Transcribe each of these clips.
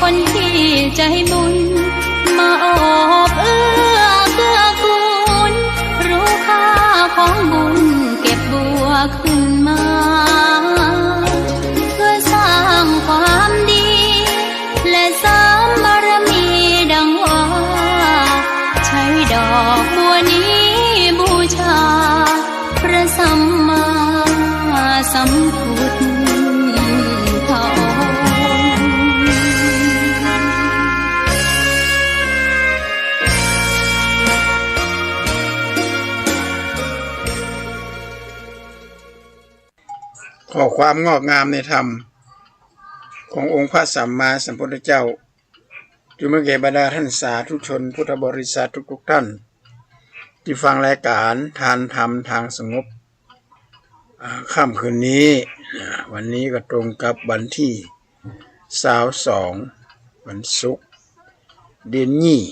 คนที่ใจบุญมาโอบเอื้อเกื้อกูลรู้ค่าของบุญเก็บบัวขึ้นมาเพื่อสร้างความดีและเสริมบารมีดังว่าใช้ดอกบัวนี้บูชาพระสัมมาสัมพุทธขอความงอกงามในธรรมขององค์พระสัมมาสัมพุทธเจ้าจงมีแก่บรรดาท่านสาธุชนพุทธบริษัททุกท่านที่ฟังรายการทานธรรมทางสงบค่ำคืนนี้วันนี้ก็ตรงกับวันที่22วันศุกร์เดือนยี่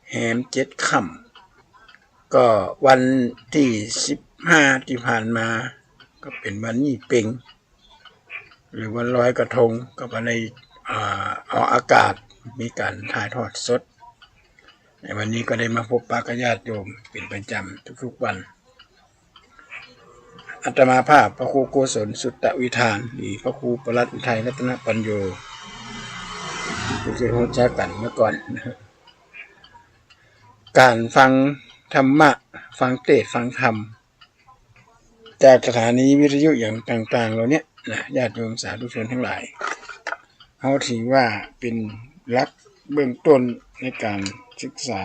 แรม7 ค่ำก็วันที่15ที่ผ่านมาก็เป็นวันยี่เป็งหรือวันลอยกระทงก็ในออกอากาศมีการถ่ายทอดสดในวันนี้ก็ได้มาพบปะญาติโยมเป็นประจำทุกๆวันอาตมาภาพพระครูโกศลสุตตวิธานหรือพระครูประหลัดอุทัยรัตนปัญโยที่เคยรู้จักกันเมื่อก่อนการฟังธรรมะฟังเทศน์ฟังธรรมจากสถานีวิทยุอย่างต่างๆเหล่านี้นะญาติโยมสาธุชนทั้งหลายเขาถือว่าเป็นหลักเบื้องต้นในการศึกษา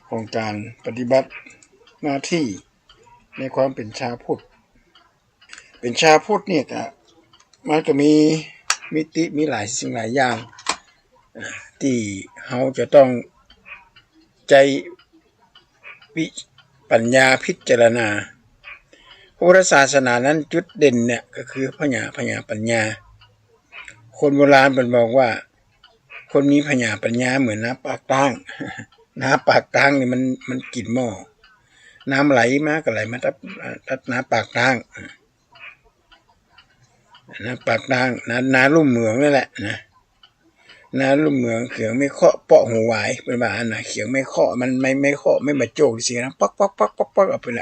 ของการปฏิบัติหน้าที่ในความเป็นชาวพุทธเป็นชาวพุทธเนี่ยก็มันก็มีมิติมีหลายสิ่งหลายอย่างที่เขาจะต้องใจปัญญาพิจารณาพุทธศาสนานั้นจุดเด่นเนี่ยก็คือปัญญาปัญญาคนโบราณเป็นบอกว่าคนมีปัญญาเหมือนน้ำปากตั้งน้ำปากตั้งนี่มันกินหม้อน้ำไหลมาก็ไหลมาตัดน้ำปากตั้งน้ำปากตั้งน้ำลุ่มเหมืองนั่นแหละนะน้ำลุ่มเหมืองเขียงไม่เคาะเปาะหูหวายเป็นแบบนั้นนะเขียงไม่เคาะมันไม่เคาะไม่มาโจกเสียงนะป๊อกเอาไปแ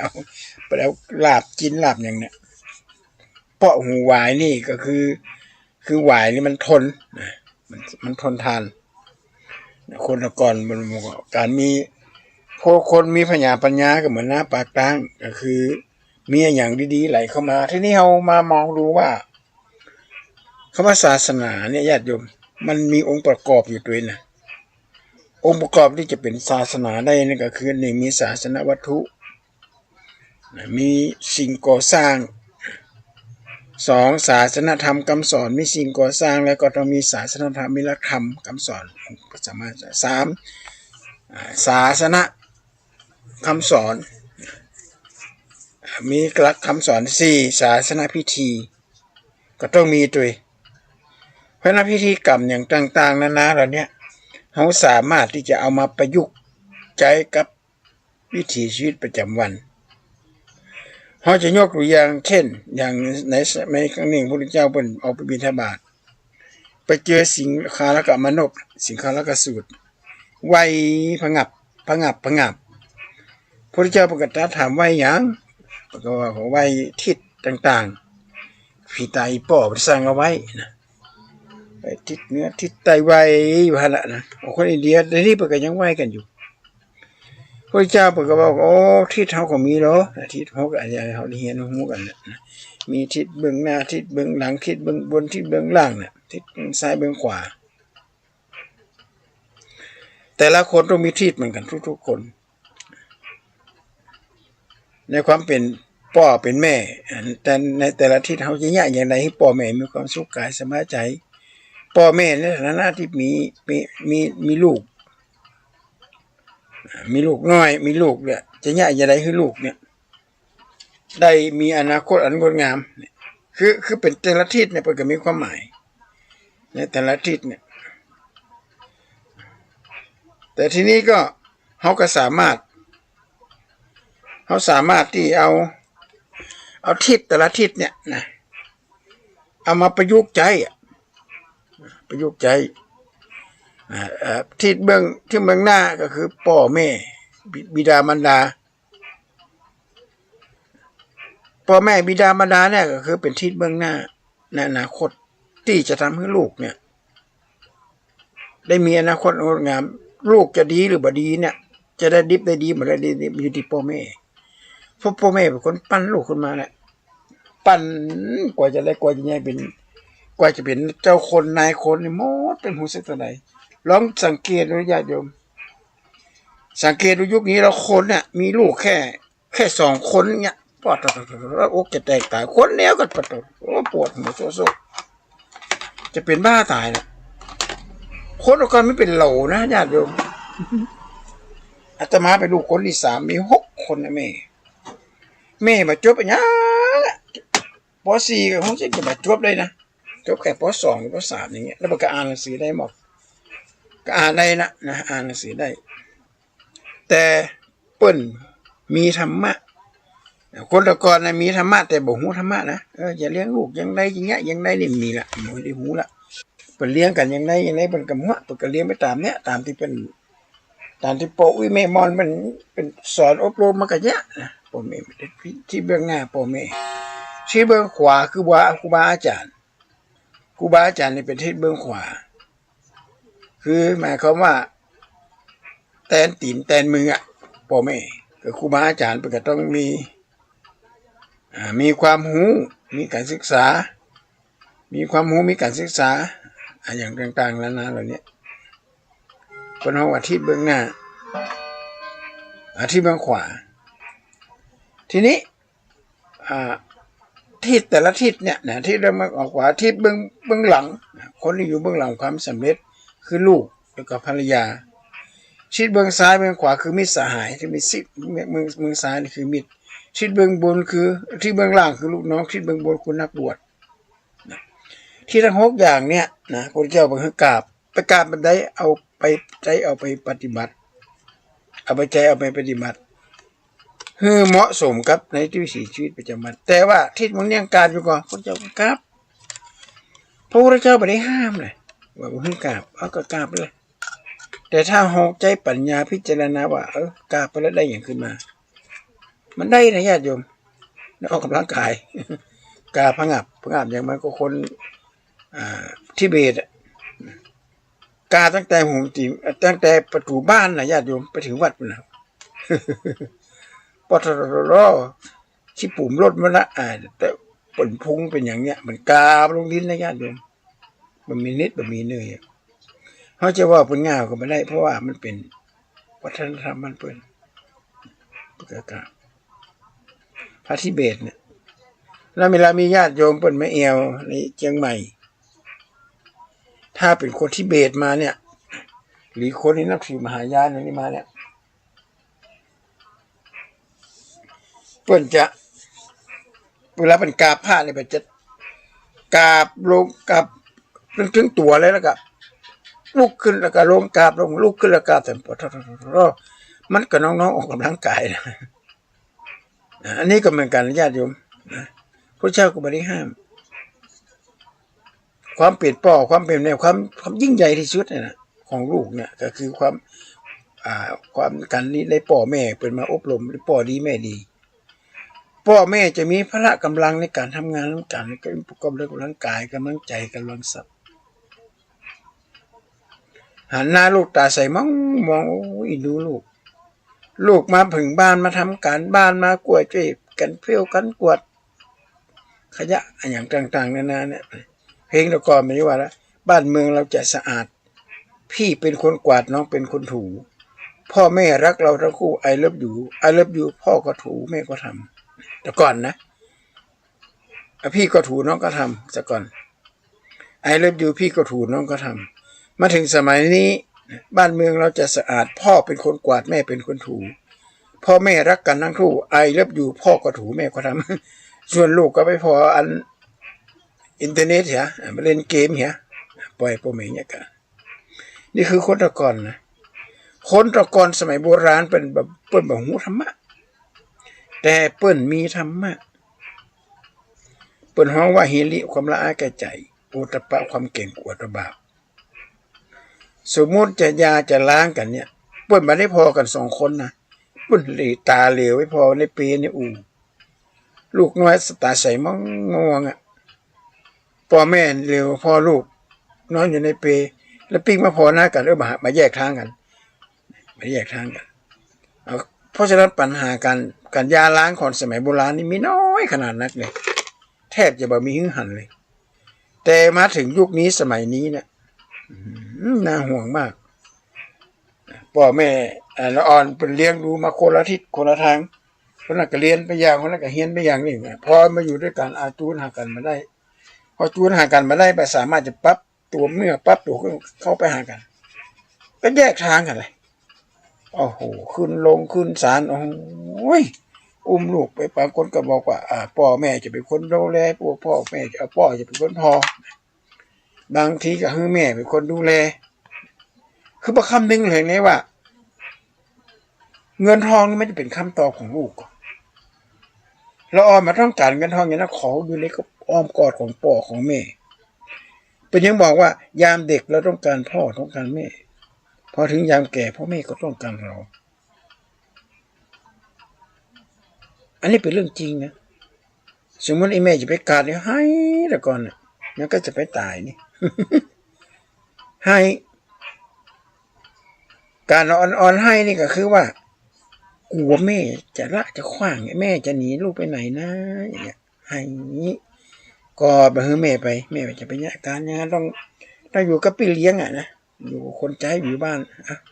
ล้วลาบกินลาบอย่างเนี้ยเปาะหูหวายนี่ก็คือหวายนี่มันทนนะมันทนทานคนก่อนมันการมีพวกคนมีปัญญาก็เหมือนน้ำปากตั้งก็คือมีอย่างดีๆไหลเข้ามาที่นี่เรามามองดูว่าคำว่าศาสนาเนี่ยญาติโยมมันมีองค์ประกอบอยู่ด้วยนะองค์ประกอบที่จะเป็นศาสนาได้นี่ก็คือ1มีศาสนวัตถุมีสิ่งก่อสร้าง2ศาสนธรรมคำสอนมีสิ่งก่อสร้างแล้วก็ต้องมีศาสนธรรมมีหลักธรรมคำสอนพระสัมมาสัมพุทธเจ้า3ศาสนคำสอนมีหลักคำสอน4ศาสนพิธีก็ต้องมีด้วยเพราะพิธีกรรมอย่างต่างๆนานาเหล่านี้เขาสามารถที่จะเอามาประยุกต์ใช้กับวิถีชีวิตประจำวันเขาจะยกตัวอย่างเช่นอย่างในครั้งหนึ่งพระพุทธเจ้าเป็นออกไปบิณฑบาตไปเจอสิงคาลกะมนพสิงคาลกะสูตรไว้ผงับพระพุทธเจ้าประกาศถามไว้อย่างก็ว่าไว้ทิศต่างๆผีตายป่อสร้างเอาไว้นะไปทิศเหนือทิศใต้ไว้พระนะคนอินเดียในนี้ประกาศยังไว้กันอยู่พระเจ้าประกาศบอกโอ้ทิศเขาก็มีเหรอทิศเขาก็อะไรเขาเรียนรู้กันนะมีทิศเบื้องหน้าทิศเบื้องหลังทิศเบื้องบนทิศเบื้องล่างเนี่ยทิศเบื้องซ้ายเบื้องขวาแต่ละคนต้องมีทิศเหมือนกันทุกๆคนในความเป็นพ่อเป็นแม่แต่ในแต่ละทิศเขาจะแยกอย่างไรให้พ่อแม่มีความสุขกายสบายใจพ่อแม่ในฐานะที่มีลูกน้อยมีลูกเนี่ยจะแยกอย่างไรให้ลูกเนี่ยได้มีอนาคตอันงดงามคือเป็นแต่ละทิศเนี่ยก็มีความหมายในแต่ละทิศเนี่ยแต่ทีนี้ก็เขาก็สามารถที่เอาทิศแต่ละทิศเนี่ยนะเอามาประยุกต์ใช้ ประยุกต์ใจที่เบื้องหน้าก็คือพ่อแม่บิดามารดาพ่อแม่บิดามารดาเนี่ยก็คือเป็นทิศเบื้องหน้าในอนาคตที่จะทำให้ลูกเนี่ยได้มีอนาคตงดงามลูกจะดีหรือบ่ดีเนี่ยจะได้ดิบได้ดีหมดได้ดีอยู่ที่พ่อแม่เพราะพ่อแม่เป็นคนปั้นลูกขึ้นมาแหละปั้นกว่าจะได้กว่าจะใหญ่เป็นกว่าจะเป็นเจ้าคนนายคนนี่หมดเป็นหูสึกตัวไหนลองสังเกตดูญาติโยมสังเกตดูยุคนี้เราคนเนี่ยมีลูกแค่2 คนเนี่ยปอดโอ้จะแตกตายคนเนี้ยก็ปวดโอ้ปวดหัวโซจะเป็นบ้าตายนะคนละคนไม่เป็นเหล่านะญาติโยมอาตมาเป็นลูกคนที่3มี6 คนนะแม่มาจบปัญญาป.4 ก็คงจะมาจบเลยนะจบแค่ป.2 หรือป.3 อย่างเงี้ยแล้วมันก็อ่านหนังสือได้หมดก็อ่านได้นะอ่านหนังสือได้แต่เปิ้นมีธรรมะคนตะกอนนะมีธรรมะแต่บ่ฮู้ธรรมะนะอย่าเลี้ยงลูกยังไงอย่างเงี้ยยังไงนี่มีละบ่ได้ฮู้ละเปิ้นเลี้ยงกันยังไงเปิ้นก็ฮู้เปิ้นก็เลี้ยงไปตามเนี้ยตามที่เปิ้นตามที่พ่อแม่มอนมันเป็นสอนอบรมมาก็เยอะนะพ่อแม่ที่เบื้องหน้าพ่อแม่ที่เบื้องขวาคือว่าครูบาอาจารย์นี่เป็นที่เบื้องขวาคือหมายความว่าแตนตีนแตนมือพ่อแม่ก็ครูบาอาจารย์ก็ต้องมีความรู้มีการศึกษามีความรู้มีการศึกษาอย่างต่างๆแล้วนะเหล่านี้คนเฮาอาทิตย์เบื้องหน้าอาทิตย์เบื้องขวาทีนี้ทิศแต่ละทิศเนี่ยนะที่เรามาออกขวาทิศเบื้องหลังคนที่อยู่เบื้องหลังความสำเร็จคือลูกแล้วก็ภรรยาทิศเบื้องซ้ายเบื้องขวาคือมิตรสหายที่มีสิมือซ้ายนี่คือมิตรทิศเบื้องบนคือที่เบื้องล่างคือลูกน้องทิศเบื้องบนคือนักบวชที่ทั้ง6อย่างเนี่ยนะพระเจ้าบอกให้กราบไปกราบบันไดเอาไปใจเอาไปปฏิบัติเอาไปใจเอาไปปฏิบัติคือเหมาะสมกับในวิถีชีวิตประจำวันแต่ว่าทิศมึงยังการอยู่ก่อนพระเจ้ากราบพระพุทธเจ้าไม่ได้ห้ามเลยว่าให้กราบเอาก็กราบเลยแต่ถ้าหอกใจปัญญาพิจารณาว่ากราบไปแล้วได้อย่างขึ้นมามันได้นะญาติโยมออกกำลังกายกราบพงับอย่างมันก็คนทิเบตกาตั้งแต่หัวตีตั้งแต่ประตูบ้านนะญาติโยมไปถึงวัดนะปตรที่ปุ่มรถมันละแต่ผลพุงเป็นอย่างเนี้ยมันกาลงดินนะญาติโยมมันมีนิดมันมีเนยเขาจะว่าเป็นง่าวก็ไม่ได้เพราะว่ามันเป็นวัฒนธรรมมันเป็นประกาศพระทิเบตเนี่ยแล้วเวลามีญาติโยมเป็นไม่เอวในเชียงใหม่ถ้าเป็นคนทิเบตมาเนี่ยหรือคนที่นับถือมหายานนี่มาเนี่ยเปิ้นจะเวลาเป็นกราบพระเนี่ยจะกราบลงกราบถึงตัวเลยแล้วก็ลุกขึ้นแล้วก็ลงกราบลงลุกขึ้นแล้วกราบแต่ปวดมันก็น้องๆออกกำลังกายนะอันนี้ก็เหมือนกันญาติโยมพระเจ้าก็ไม่ได้ห้ามความเปลี่ยนป้อความเป็นในความยิ่งใหญ่ที่สุดเนี่ยนะของลูกเนี่ยก็คือความกันนี้ได้พ่อแม่เป็นมาอบรมพ่อดีแม่ดีพ่อแม่จะมีพละกำลังในการทำงานร่วมกันก็ประกอบด้วยกำลังกายกำลังใจกำลังทรัพย์หันหน้าลูกตาใส่มองโอ้ยดูลูกมาถึงบ้านมาทำการบ้านมากวดช่วยกันเพี้ยวกันกวดขยะอย่างต่างๆนานาเนี่ยเพลงตะกอนไม่ได้ว่าแล้วบ้านเมืองเราจะสะอาดพี่เป็นคนกวาดน้องเป็นคนถูพ่อแม่รักเราทั้งคู่I love youพ่อก็ถูแม่ก็ทำแต่ก่อนนะพี่ก็ถูน้องก็ทำแต่ก่อนI love youพี่ก็ถูน้องก็ทำมาถึงสมัยนี้บ้านเมืองเราจะสะอาดพ่อเป็นคนกวาดแม่เป็นคนถูพ่อแม่รักกันทั้งคู่I love youพ่อก็ถูแม่ก็ทำส่วนลูกก็ไปพออันอินเทอร์เน็ตเหรอมาเล่นเกมเหรอปล่อยพ่อแม่เนี่ยกันนี่คือคนตะกอนนะคนตะกอนสมัยโบราณเป็นแบบเปิ้นแบบหูธรรมะแต่เปิ้นมีธรรมะเปิ้นฮ้องว่าฮิริความละอายแก่ใจ โอตปะความเก่งกวดบาปสมมุติจะยาจะล้างกันเนี่ยเปิ้นมาได้พอกัน2 คนนะเปิ้นหลีตาเหลวไว้พอในปีในอู่ลูกน้อยสตาใส่มังงวงพ่อแม่เหลวพ่อลูกนอนอยู่ในเปแล้วปิ้งมาพอหน้ากันมาแยกทางกันเพราะฉะนั้นปัญหาการยาล้างของสมัยโบราณนี่มีน้อยขนาดนักเลยแทบจะบ่มีหึ่งหันเลยแต่มาถึงยุคนี้สมัยนี้เนี่ยน่าห่วงมากพ่อแม่ละอ่อนเป็นเลี้ยงดูมาคนละทิศคนละทางคนนั้นก็เรียนไปอย่างคนนั้นก็เฮียนไปอย่างนี่พอมาอยู่ด้วยกันจูนหากันมาได้พอจูนหากันมาได้ไปสามารถจะปรับตัวเมื่อปรับตัวเข้าไปหากันก็แยกทางกันเลยโอ้โหขึ้นศาลโอ้ยอุ้มลูกไปบางคนก็บอกว่าพ่อแม่จะเป็นคนดูแลพ่อแม่พ่อจะเป็นคนพอบางทีก็ให้แม่เป็นคนดูแลคือประคำนึงเลยเนี่ยว่าเงินทองนี่ไม่ได้เป็นคำตอบของลูกเราออมมาต้องการเงินทองอย่างนั้นขออยู่ในอ้อมกอดของพ่อของแม่เป็นยังบอกว่ายามเด็กเราต้องการพ่อต้องการแม่พอถึงยามแก่พ่อแม่ก็ต้องการเราอันนี้เป็นเรื่องจริงนะสมมติไอ้แม่จะไปกาดเนี่ยให้แต่ก่อนเนี่ยมันก็จะไปตายนี่ ให้การอ่อนให้นี่ก็คือว่ากลัวแม่จะละจะขว้างแม่จะหนีลูกไปไหนนะอย่างเงี้ยให้ก็ไปให้แม่ไปแม่จะไปเนี่ยการงานต้องอยู่กับพี่เลี้ยงนะอยู่คนใจอยู่บ้าน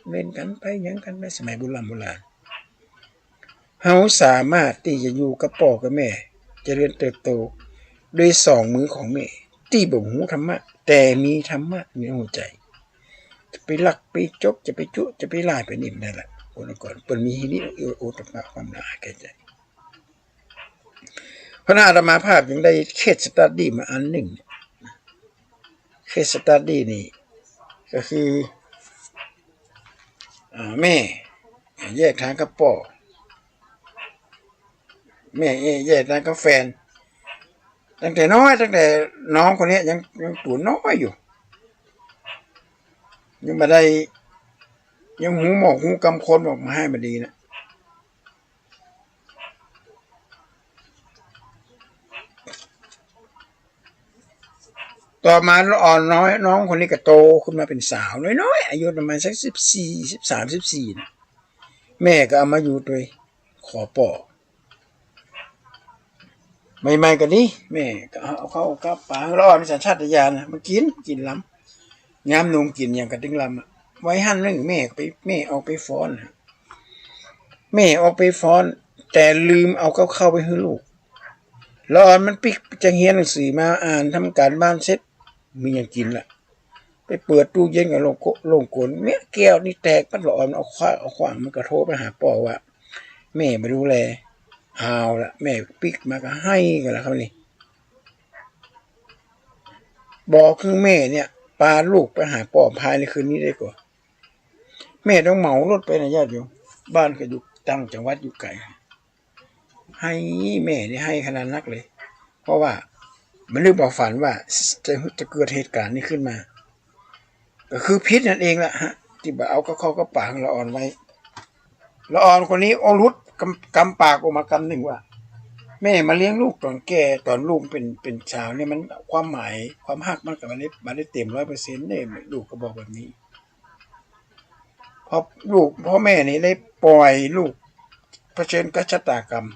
เล่นกันไปยังกันไปสมัยโบราณเขาสามารถที่จะอยู่กับพ่อกับแม่เจริญเติบโตด้วย2 มือของแม่ที่บ่หูธรรมะแต่มีธรรมะในหัวใจจะไปลักไปจกจะไปจุจะไปล่าไปนิ่มได้ละคนก่อนเปิดมีฮิริโอตปะความละอายแก่ใจพระอาตมาภาพยังได้เคสสตัดดี้มาอันหนึ่งเคสสตัดดี้นี่ก็คือแม่แยกทางกับพ่อแม่แยกทางกับแฟนตั้งแต่น้องคนนี้ยังตัวน้อยอยู่ยังมาได้ยังหูหมอกหูกำคนออกมาให้มาดีนะต่อมาอ่อนน้อยน้องคนนี้ก็โตขึ้นมาเป็นสาวน้อยอายุประมาณสัก14 13 14นะแม่ก็เอามาอยู่ด้วยขอป่อใหม่ๆกันนี่แม่ก็เอาเข้ากับปางร้อนสัญชาตญาณนะมันกินล้ำย้ำนมกินอย่างกระติ้งลำไว้หั่นนึงแม่ออกไปฟ้อนแม่ออกไปฟ้อนแต่ลืมเอาเข้าไปให้ลูกร้อนมันปิกจะเฮียนหนังสือมาอ่านทำการบ้านเสร็จมีอย่างกินละไปเปิดตู้เย็นกับลงกลเนี้ยแก้วนี่แตกปัดร้อนเอาขวางมันกระโทรไปหาพ่อว่าแม่มาดูแลเอาละแม่ปิกมาก็ให้กันแล้วครับนี่บอกคือแม่เนี่ยพาลูกไปหาพ่อภายในคืนนี้ได้ก่อนแม่ต้องเหมารถไปนะญาติโยมบ้านก็อยู่ตั้งจังหวัดอยู่ไกลให้แม่นี่ให้ขนาดนักเลยเพราะว่ามันนึกบอกฝันว่าจะเกิดเหตุการณ์นี้ขึ้นมาก็คือพิษนั่นเองแหละฮะที่บ่เอาเข้าก็ปากละอ่อนไว้ละอ่อนคนนี้เอารุดกำปากออกมากำหนึ่งว่าแม่มาเลี้ยงลูกตอนแก่ตอนลูกเป็นสาวเนี่ยมันความหมายความหักมันกับมันได้เต็ม100%เนี่ยลูกก็บอกแบบนี้พอลูกพ่อแม่นี่ได้ปล่อยลูกเผชิญกับชะตากรรม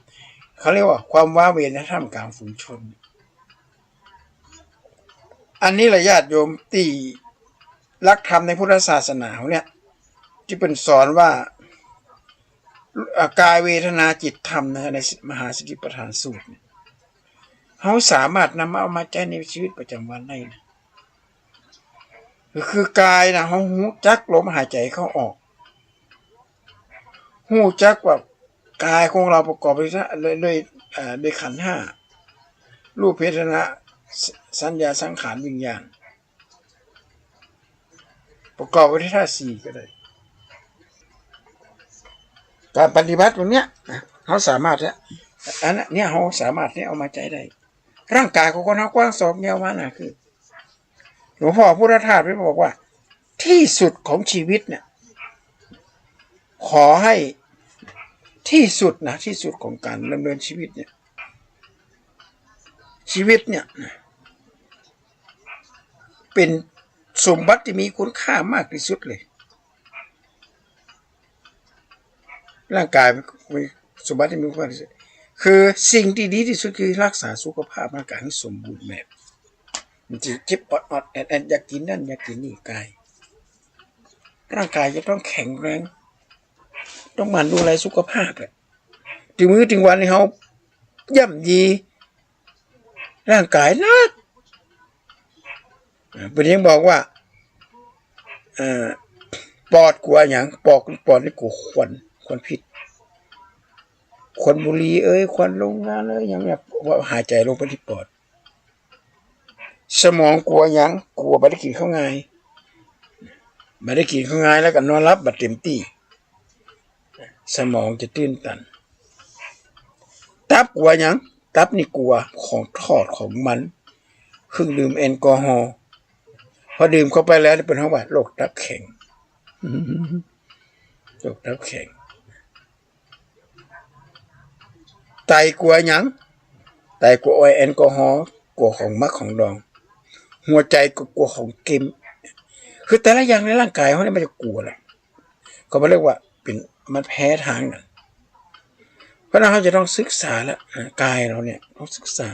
เขาเรียกว่าความว้าเหวในท่ามกลางฝูงชนอันนี้แหละญาติโยมที่รักธรรมในพุทธศาสนาเนี่ยที่เป็นสอนว่ากายเวทนาจิตธรรมนะในมหาสติปัฏฐานสูตรเขาสามารถนำเอามาใช้ในชีวิตประจำวันได้นะคือกายนะเขาหูจักลมหายใจเข้าออกหูจักว่ากายของเราประกอบไปด้วยขันธ์ 5รูปเวทนาสัญญาสังขารวิญญาณประกอบไปด้วยธาตุ4ก็ได้การปฏิบัติตรงเนี้ยเขาสามารถเนี่ยเขาสามารถเนี่ยเอามาใจได้ร่างกายของคนเขากว้าง2 แนวมาน่ะคือ หลวงพ่อพุทธทาสไปบอกว่าที่สุดของชีวิตเนี่ยขอให้ที่สุดนะที่สุดของการดำเนินชีวิตเนี่ยชีวิตเนี่ยเป็นสมบัติที่มีคุณค่ามากที่สุดเลยร่างกายเป็นสมบัติที่มีคุณค่าที่สุดคือสิ่งที่ดีที่สุดคือรักษาสุขภาพร่างกายให้สมบูรณ์แบบมันจะเจ็บอดแอดอยากกินนั่นอยากกินนี่กายร่างกายจะต้องแข็งแรงต้องหมั่นดูแลสุขภาพเลยถึงมื้อถึงวันนี้เขาย่ำยีร่างกายนักเป็นยังบอกว่าปอดกลัวอย่างปอดนี่กลัวควันพิษควันบุหรี่ควันโรงงานอย่างเนี้ยว่าหายใจลงไปที่ปอดสมองกลัวอย่างกลัวไม่ได้กินข้าวง่ายไม่ได้กินข้าวง่ายแล้วก็นอนรับบัดเต็มที่สมองจะตื้นตันตับกลัวอย่างตับนี่กลัวของทอดของมันเครื่องดื่มแอลกอฮอล์พอดื่มเข้าไปแล้วเป็นภาวะโรคตับแข็งโรคตับแข็งไตกลัวหยังไตกลัวแอลกอฮอล์กลัวของมักของดองหัวใจก็กลัวของเค็มคือแต่ละอย่างในร่างกายเขาเนี่ยมันจะกลัวแหละเขาเรียกว่าเป็นมันแพ้ทางนั่นเพราะนั้นเขาจะต้องศึกษาแล้วกายเราเนี่ยต้องศึกษา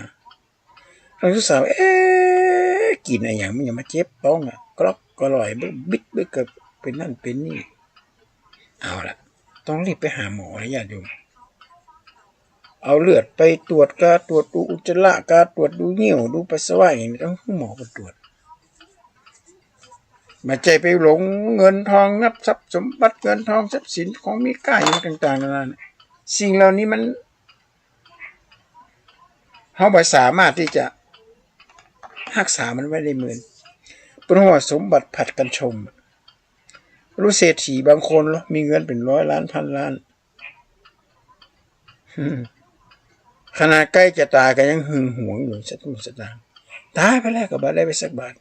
กินอะไรอย่างมันอย่ามาเจ็บป้องกรอกกร่อยบิดเกิดเป็นนั่นเป็นนี่เอาละต้องรีบไปหาหมอนะญาติโยมเอาเลือดไปตรวจการตรวจดูอุจจาระการตรวจดูเหี่ยวดูปัสสาวะอย่างนี้ต้องให้หมอมาตรวจมาใจไปหลงเงินทองนับทรัพย์สมบัติเงินทองทรัพย์สินของมีค่าอย่างต่างๆนั่นสิ่งเหล่านี้มันเขาไม่สามารถที่จะรักษามันไว้ในมือเพราะว่าสมบัติผัดกันชมรู้เศรษฐีบางคนมีเงินเป็น100 ล้านพันล้านขนาดใกล้จะตายก็ยังหึงหวงอยู่สตางค์ตายไปแล้วก็บ่ได้ไปสักบาท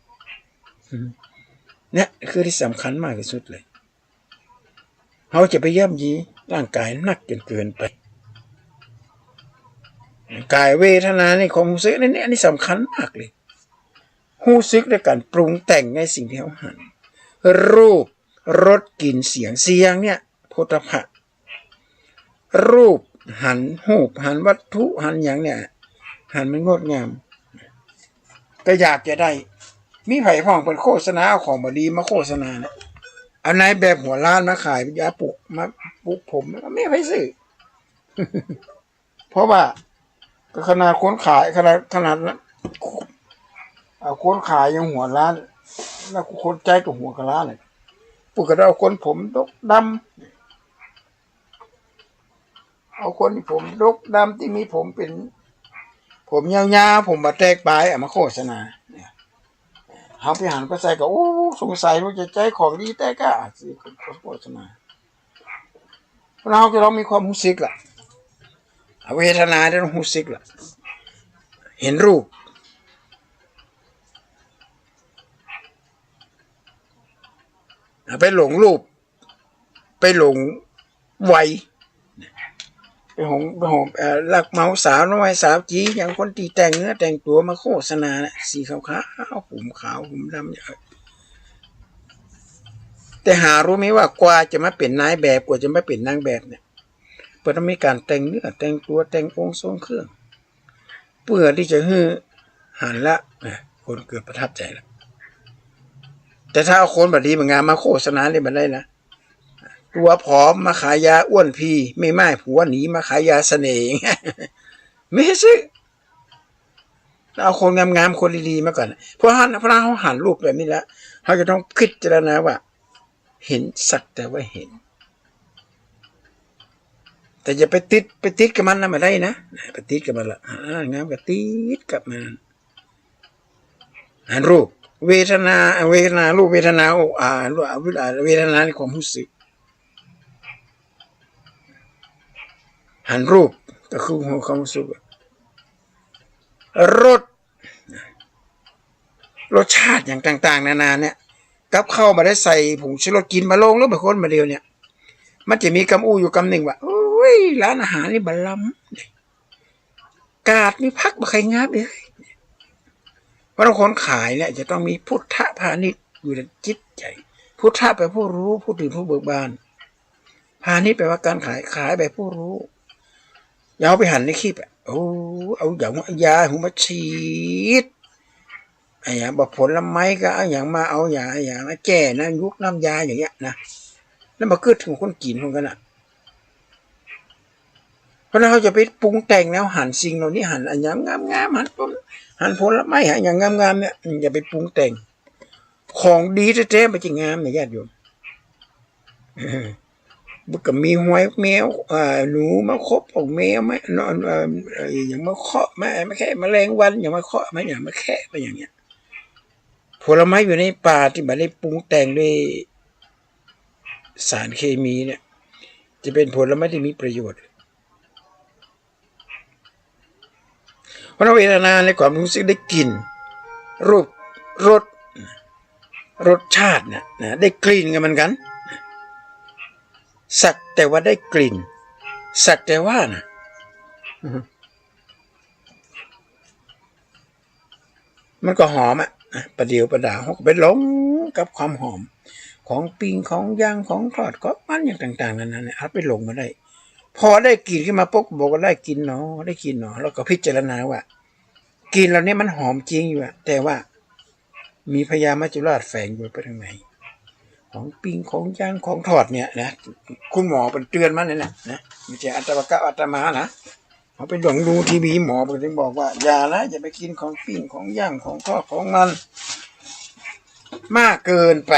เนี่ยคือที่สำคัญมากที่สุดเลยเขาจะไปย่ำยีร่างกายนักจนเกินไปกายเวทนาในความรู้สึกนี่อันนี้สำคัญมากเลยรู้สึกในการปรุงแต่งในสิ่งที่เขาหันรูปรสกลิ่นเสียงเนี่ยโผฏฐัพพะรูปหันหูปหันวัตถุหันอย่างเนี่ยหันมันงดงามก็อยากจะได้มีไผ่พ่องเป็นโฆษณาเอาของบดีมาโฆษณาเนี่ยเอานายแบบหัวล้านมาขายยาปลุกมาปลุกผมไม่ให้ซื้อ เพราะว่าขนาดคนขายขนาดนั้นคนขายยังหัวล้านแล้วคนใจกับหัวกระล้านเลยปลุกกระเอาคนผมดกดำเอาคนที่ผมดกดำที่มีผมเป็นผมยาวๆผมมาแตกปลายมาโฆษณาเขาไปหันไปใส่ก็สงสัยว่าจะใจของดีแต่ก็สิโฆษณาเราจะต้องมีความรู้สึกล่ะเวทนาได้ต้องรู้สึกล่ะเห็นรูปไปหลงรูปไปหลงวัยไปหงลักเมาสาวน้อยสาวจีอย่างคนตีแต่งเนื้อแต่งตัวมาโฆษณาสีขาวผมขาวผมดำอย่างแต่หารู้ไหมว่ากว่าจะมาเป็นนายแบบกว่าจะมาเป็นนางแบบเนี่ยเพื่อต้องมีการแต่งเนื้อแต่งตัวแต่งองค์ทรงเครื่องเพื่อที่จะให้หันละคนเกิดประทับใจแล้วแต่ถ้าเอาคนแบบนี้มางานมาโฆษณาเลยมันได้นะตัวผอมมาขายยาอ้วนพีไม่ผัวหนีมาขายยาเสน่ห์ไม่ซื้อเอาคนงามๆคนดีๆมาก่อนเพราะเขาหันรูปแบบนี้แล้วเขาจะต้องคิดเจรณาว่าเห็นสักแต่ว่าเห็นแต่อย่าไปติดกับมันนะไม่ได้นะไปติดกับมันละงามกับติดกับมันหันรูปเวทนารูปเวทนาเวทนาในความรู้สึกหันรูปก็คือความรู้สึกรส รสชาติอย่างต่างๆนานาเนี่ยกับเข้ามาได้ใส่ผงชูรสกินมาลงแล้วบางคนมาเดียวเนี่ยมันจะมีคำอู้อยู่คำหนึ่งว่าโอ้ยร้านอาหารนี่บัลลัมกาดนี่พักบ่ใครงาบเลยเพราะคนขายเนี่ยจะต้องมีพุทธพาณิชย์อยู่ในจิตใจพุทธะแปลผู้รู้ผู้ตื่นผู้เบิกบานพาณิชย์แปลว่าการขายแบบผู้รู้อย่าเอาไปหั่นในขี้แบบโอ้เอาอย่างยาหูมาฉีดไอ้อย่างบอกผลไม้ก็เอาอย่างมาเอาอย่างมาแก้นะยุกน้ำยาอย่างเงี้ยนะแล้วมาเกิดถึงคนกินคนกันอ่ะเพราะเราจะไปปรุงแต่งแล้วหั่นสิ่งเหล่านี้หั่นอันอย่างงามหั่นผลไม้หั่นอย่างงามเนี่ยอย่าไปปรุงแต่งของดีแท้ๆมันจะงามเนี่ยญาติโยมบุกก็มีหวยแมวหนูมาคบของแมวไม่นอนอย่างมาเคาะไม่แค่แมลงวันอย่างมาเคาะไม่อย่างมาแค่ไปอย่างเงี้ยผลไม้อยู่ในป่าที่ไม่ได้ปรุงแต่งด้วยสารเคมีเนี่ยจะเป็นผลไม้ที่มีประโยชน์เพราะเวทนาในความรู้สึกได้กลิ่นรูปรสชาตินะได้กลิ่นกันเหมือนกันสักแต่ว่าได้กลิ่นสักแต่ว่านะมันก็หอมอ่ะประเดี๋ยวประดาวไปหลงกับความหอมของปิ้งของย่างของทอดก็มันอย่างต่างๆนั้นเนี่ยเอาไปหลงมาได้พอได้กลิ่นขึ้นมาปุ๊บบอกว่าได้กินเนาะได้กินเนาะแล้วก็พิจารณาว่ากลิ่นเหล่านี้มันหอมจริงอยู่อะแต่ว่ามีพยามัจจุราชแฝงอยู่ไปทางไหนของปิ้งของย่างของทอดเนี่ยนะคุณหมอเป็นเตือนมาเนี่ยนะไม่ใช่อัตวกะอัตมานะเขาไปหลงดูทีวีหมอเป็นบอกว่าอย่านะอย่าไปกินของปิ้งของย่างของทอดของมันมากเกินไป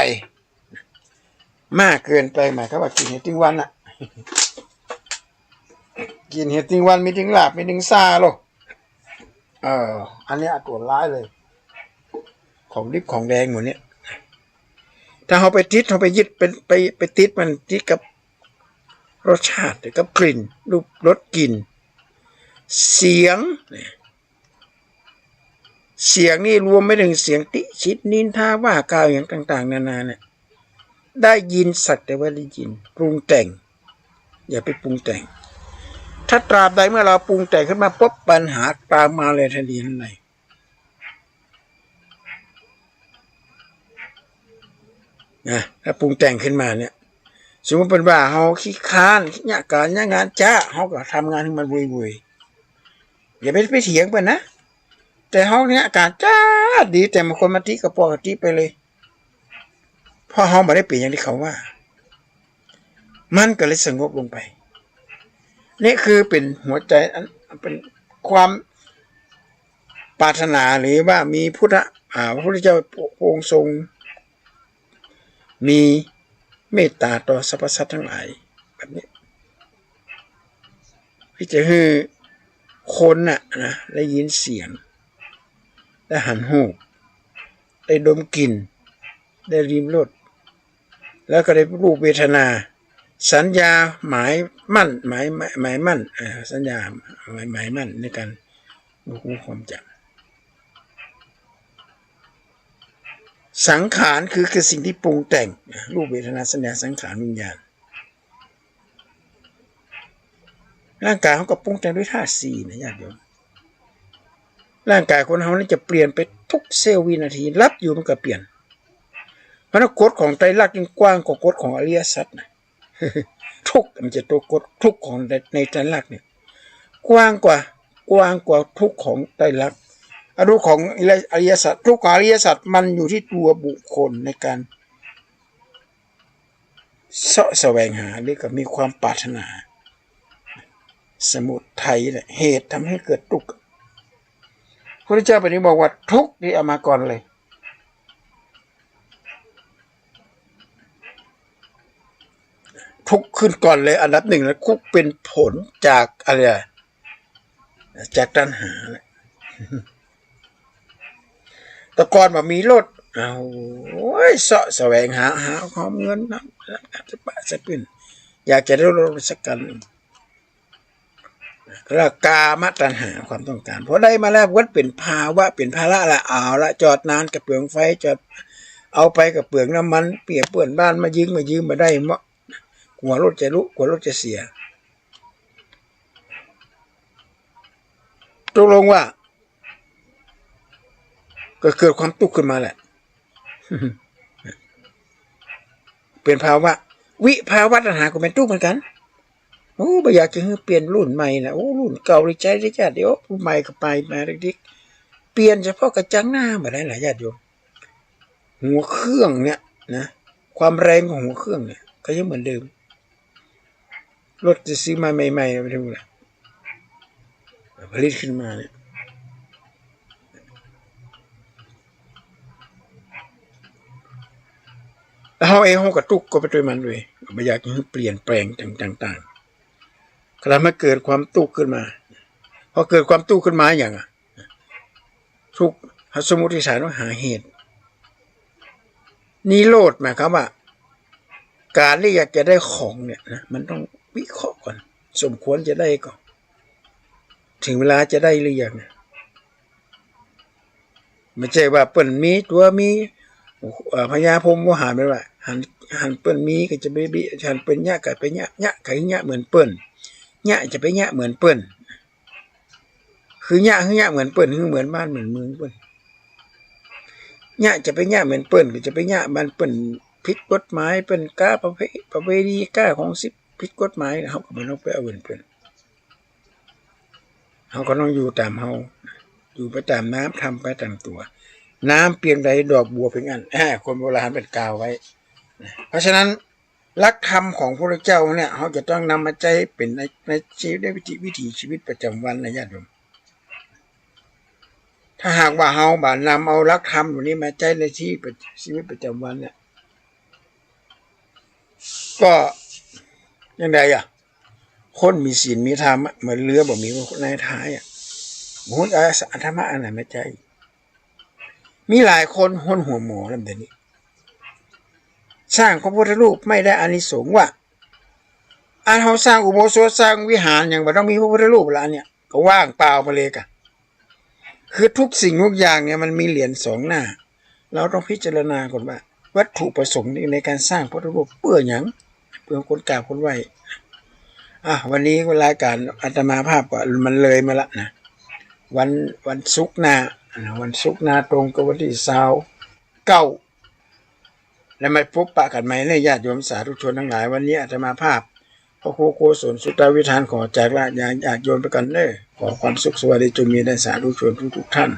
หมายความว่ากินเห็ดติ้งวันอะกินเห็ดติ้งวันมีติ้งลาบมีติ้งซาโลอันนี้ตัวร้ายเลยของดิบของแดงหมดเนี่ยถ้าเขาไปติดเขาไปยึดไปติดมันติดกับรสชาติกับกลิ่นรูปรสกลิ่นเสียงนี่รวมไม่ถึงเสียงติชิดนินทาว่ากล่าวอย่างต่างๆนานาเนี่ยได้ยินสักแต่ว่าได้ยินปรุงแต่งอย่าไปปรุงแต่งถ้าตราบใดเมื่อเราปรุงแต่งขึ้นมาปุ๊บปัญหาตามมาเลยทันทีนั่นเองนะถ้าปรุงแต่งขึ้นมาเนี่ยสมมติเป็นว่าเขาขี้ค้านเนี่ยการงานจ้าเขาก็ทำงานให้มันวุยๆอย่าไปเถียงไปนะแต่เขาเนี่ยการจ้าดีแต่บางคนมาตีกระปอกตีไปเลยเพราะเขาไม่ได้เปลี่ยนอย่างที่เขาว่ามันก็เลยสงบลงไปนี่คือเป็นหัวใจเป็นความปรารถนาหรือว่ามีพระพุทธเจ้าองค์ทรงมีเมตตาต่อสรรพสัตว์ทั้งหลายแบบนี้ที่จะให้คนนะได้ยินเสียงได้หันหูได้ดมกลิ่นได้ริมรสแล้วก็ได้รูปเวทนาสัญญาหมายมั่นสัญญาหมายมั่นในการรู้ความจำสังขารคือสิ่งที่ปรุงแต่งรูปเวทนาสัญญาสังขารวิญญาณร่างกายเขาก็ปรุงแต่งด้วยธาตุสี่นะญาติโยมร่างกายคนเรานี่จะเปลี่ยนไปทุกเสี้ยววินาทีรับอยู่มันก็เปลี่ยนเพราะกฎของไตรลักษณ์ยิ่งกว้างกว่ากฎของอริยสัจนะทุกมันจะตัวกฎทุกของในไตรลักษณ์เนี่ยกว้างกว่าทุกของไตรลักษณ์อรูปของอริยสัจทุกของอริยสัจมันอยู่ที่ตัวบุคคลในการแสวงหาหรือก็มีความปรารถนาสมุทัยแหละเหตุทำให้เกิดทุกข์พระพุทธเจ้าปฏิบอกว่าทุกข์นี่เอามาก่อนเลยทุกข์ขึ้นก่อนเลยอันดับหนึ่งแล้วทุกข์เป็นผลจากอะไรจากตัณหาแหละแต่ก่อนมีรถเอาแสวงหาความเงินจะปะจะเป็นอยากจะได้รถสักคัน แล้วกามตัณหาความต้องการพอได้มาแล้ววัดเป็นภาวะเป็นภาระละเอาละจอดนานกับเปลืองไฟจอดเอาไปกับเปลืองน้ำมันเปียกเปื้อนบ้านมายืมมาได้เมาะกลัวรถจะลุกกลัวรถจะเสียตกลงว่าก็เกิดความทุกข์ขึ้นมาแหละ เป็นภาวะวิภาวะตัณหาก็เป็นทุกข์เหมือนกันโอ้ไม่อยากจะให้เปลี่ยนรุ่นใหม่นะโอ้รุ่นเก่าเลยใจได้จ้าเดี๋ยวรุ่นใหม่ก็ไปมาเด็กๆเปลี่ยนเฉพาะกระจังหน้ามาได้หลายญาติโยมหัวเครื่องเนี่ยนะความแรงของหัวเครื่องเนี่ยก็ยังเหมือนเดิมรถจะซื้อมาใหม่ๆไม่รู้แหละผลิตขึ้นมาเนี่ยแล้วเขาเองเขากระตุกก็ไปด้วยมันด้วยไม่อยากให้เปลี่ยนแปลงต่างๆแล้วมันเกิดความตุกขึ้นมาพอเกิดความตุกขึ้นมาอย่างทุกสมมติฐานว่าหาเหตุนิโรธหมายความว่าการที่อยากจะได้ของเนี่ยนะมันต้องวิเคราะห์ก่อนสมควรจะได้ก่อนถึงเวลาจะได้หรือยังไม่ใช่ว่าเปิ้นมีตัวมีพญาพรหมว่าหาไม่ว่าหันเปิ้นมีก็จะไปบิหันเปิ้นยะก็ไปยะก็ยะเหมือนเปิ้นยะจะไปยะเหมือนเปิ้นคือยะเหมือนเปิ้นคือเหมือนบ้านเหมือนเมืองเปิ้นยะจะไปยะเหมือนเปิ้นก็จะไปยะบ้านเปิ้นผิดกฎหมายเปิ้นกล้าประเวณีกล้าของสิผิดกฎหมายเฮาก็บ่ต้องไปเอาเปิ้นเฮาก็ต้องอยู่ตามเฮาอยู่ไปตามน้ำทำไปตามตัวน้ำเพียงใดดอกบัวเพียงอันคนโบราณเป็นกล่าวไว้เพราะฉะนั้นหลักธรรมของพระเจ้าเนี่ยเขาจะต้องนำมาใจเป็นในชีวิตในวิถีชีวิตประจำวันนะญาติโยมถ้าหากว่าเราบ่นำเอาหลักธรรมตรงนี้มาใจในชีวิตประจำวันเนี่ยก็ยังไงคนมีศีลมีธรรมเหมือนเรือบ่มีในท้ายมุนธรรมะอันไหนมาใจมีหลายคนห้นหัวหมอลำเดี๋ยวนี้สร้างพระพุทธรูปไม่ได้อานิสงส์ว่าเขาสร้างอุโบสถสร้างวิหารอย่างว่าต้องมีพระพุทธรูปละเนี่ยก็ว่างเปล่าไปเลยกันคือทุกสิ่งทุกอย่างเนี่ยมันมีเหรียญสองหน้าเราต้องพิจารณาก่อนว่าวัตถุประสงค์ในการสร้างพระพุทธรูปเพื่อหยังเพื่อคนกราบคนไหว้วันนี้เวลาการอาตมาภาพก็มันเลยมาละนะวันศุกร์หน้าตรงกับวันที่29แล้วมาพบปะกันใหม่ในญาติโยมสาธุชนทั้งหลายวันนี้อาตมาภาพพระโคโกศลสุตตวิธานขอจากญาติโยมไปกันเลยขอความสุขสวัสดีจงมีแด่สาธุชนทุกท่าน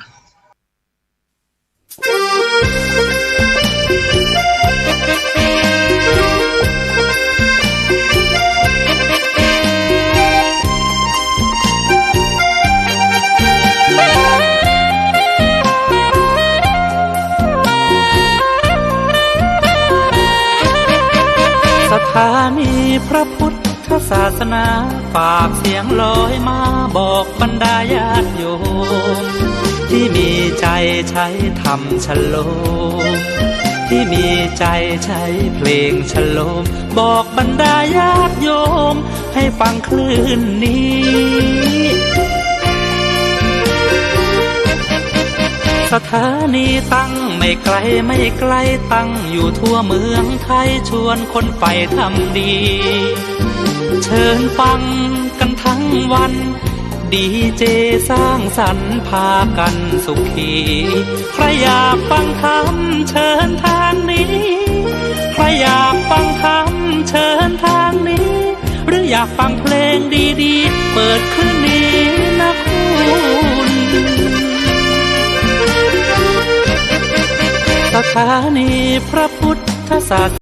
สถานีพระพุทธศาสนาฝากเสียงลอยมาบอกบรรดาญาติโยมที่มีใจใช้ธรรมฉโลมที่มีใจใช้เพลงฉโลมบอกบรรดาญาติโยมให้ฟังคลื่นนี้สถานีตั้งไม่ไกลตั้งอยู่ทั่วเมืองไทยชวนคนไปทำดีเชิญฟังกันทั้งวันดีเจสร้างสรรค์พากันสุขีใครอยากฟังธรรมเชิญทางนี้ใครอยากฟังธรรมเชิญทางนี้หรืออยากฟังเพลงดีๆเปิดคืนนี้นะคุณสถานีพระพุทธศาสนา